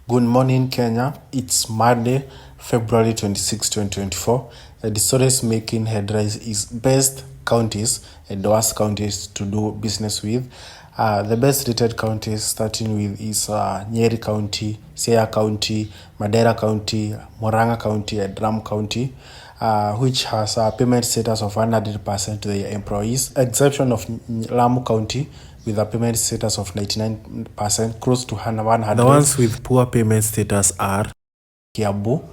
Good morning, Kenya. It's Monday, February 26, 2024. The stories making headlines is best counties and worst counties to do business with. The best rated counties starting with is Nyeri County, Siaya County, Madera County, Murang'a County, and Ram County, which has a payment status of 100% to their employees, exception of Lamu County, with a payment status of 99%, close to 100. The ones with poor payment status are Kiambu,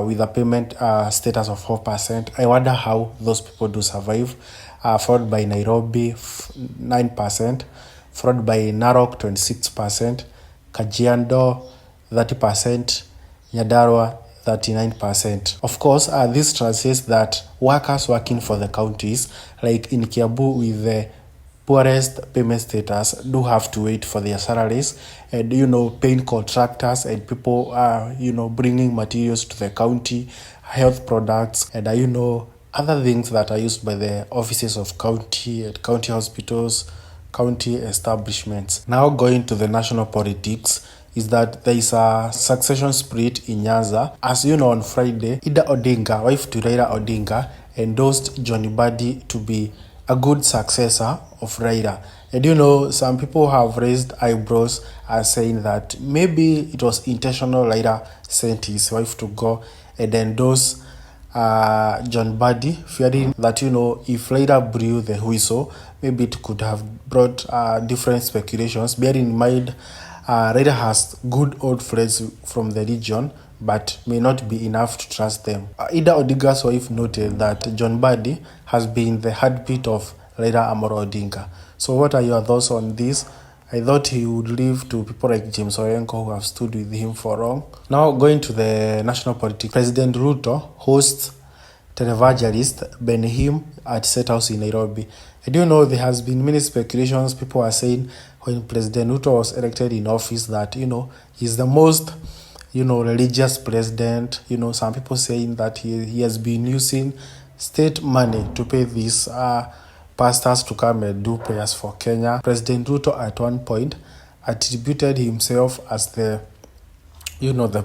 with a payment status of 4%. I wonder how those people do survive. Followed by Nairobi, 9%. Followed by Narok, 26%. Kajiado, 30%. Nyandarua, 39%. Of course, this translates that workers working for the counties, like in Kiambu with the poorest payment status, do have to wait for their salaries, and paying contractors and people bringing materials to the county, health products, and other things that are used by the offices of county and county hospitals, county establishments. Now going to the national politics, is that there is a succession split in Nyanza. As you know, on Friday, Ida Odinga, wife to Raila Odinga, endorsed Johnny Badi to be a good successor of Raila. And some people have raised eyebrows as saying that maybe it was intentional. Raila sent his wife to go and endorse John Badi, fearing that if Raila blew the whistle, maybe it could have brought different speculations. Bear in mind, Raila has good old friends from the region, but may not be enough to trust them. Ida Odinga's wife noted that John Badi has been the heartbeat of Raila Amolo Odinga. So what are your thoughts on this? I thought he would leave to people like James Orenko, who have stood with him for long. Now going to the national politics, President Ruto hosts televangelist Benhim at State House in Nairobi. I do know there has been many speculations. People are saying when President Ruto was elected in office that he's the most religious president. Some people saying that he has been using state money to pay these pastors to come and do prayers for Kenya. President Ruto at one point attributed himself as the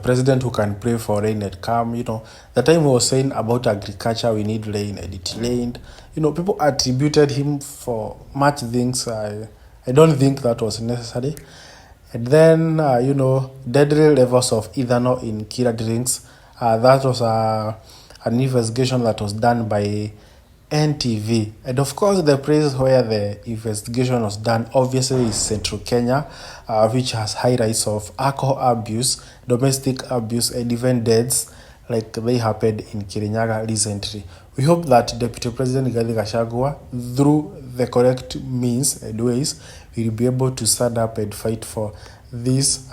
president who can pray for rain and calm. The time he was saying about agriculture, we need rain, and it rained. People attributed him for much things. I don't think that was necessary. And then, deadly levels of ethanol in Kira drinks. That was an investigation that was done by NTV. And of course, the place where the investigation was done, obviously, is Central Kenya, which has high rates of alcohol abuse, domestic abuse, and even deaths like they happened in Kirinyaga recently. We hope that Deputy President Rigathi Gachagua, through the correct means and ways, will be able to stand up and fight for this,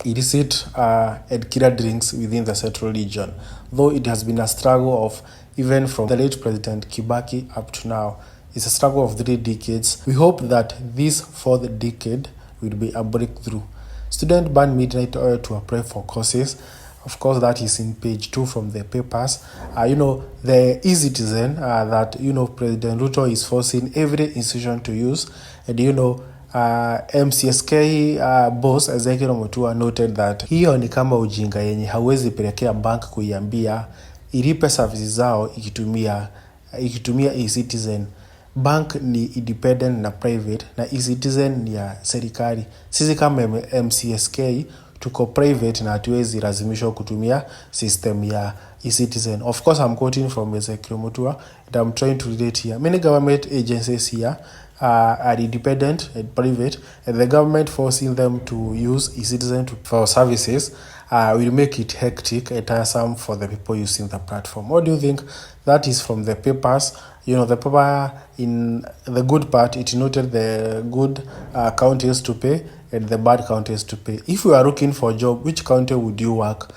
illicit and killer drinks within the central region. Though it has been a struggle of, even from the late President Kibaki up to now, it's a struggle of 3 decades. We hope that this 4th decade will be a breakthrough. Student ban midnight oil to apply for courses. Of course, that is in page 2 from the papers. The e-citizen that, President Ruto is forcing every institution to use. And, MCSK boss Ezekiel Mutua noted that hiyo ni kama ujinga yenye hawezi pelekea bank kuiambia ilipe services zao ikitumia e-citizen. Bank ni independent na private na e-citizen ni ya serikali. Sisi kama MCSK tuko private na hatuwezi lazimishwa kutumia system ya e-citizen. Of course, I'm quoting from Ezekiel Mutua, and I'm trying to relate here. Many government agencies here are independent and private, and the government forcing them to use e-citizen for services will make it hectic and tiresome for the people using the platform. What do you think? That is from the papers. The paper, in the good part, it noted the good counties to pay and the bad counties to pay. If you are looking for a job, which county would you work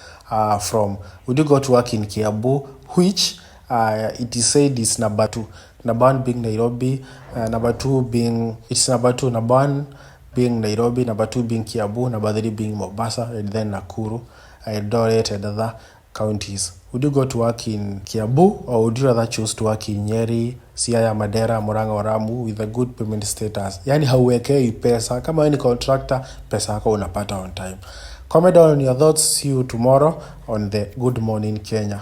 from? Would you go to work in Kiambu, which it is said is number 2? Number 1 being Nairobi, number 2 being number 1 being Nairobi, number 2 being Kiambu, number 3 being Mombasa, and then Nakuru, Eldoret, and other counties. Would you go to work in Kiambu, or would you rather choose to work in Nyeri, Siaya, Madera, Murang'a or Ramu with a good payment status? Yani hauwekei pesa, kama wewe ni contractor, pesa yako unapata on time. Comment down on your thoughts. See you tomorrow on the Good Morning Kenya.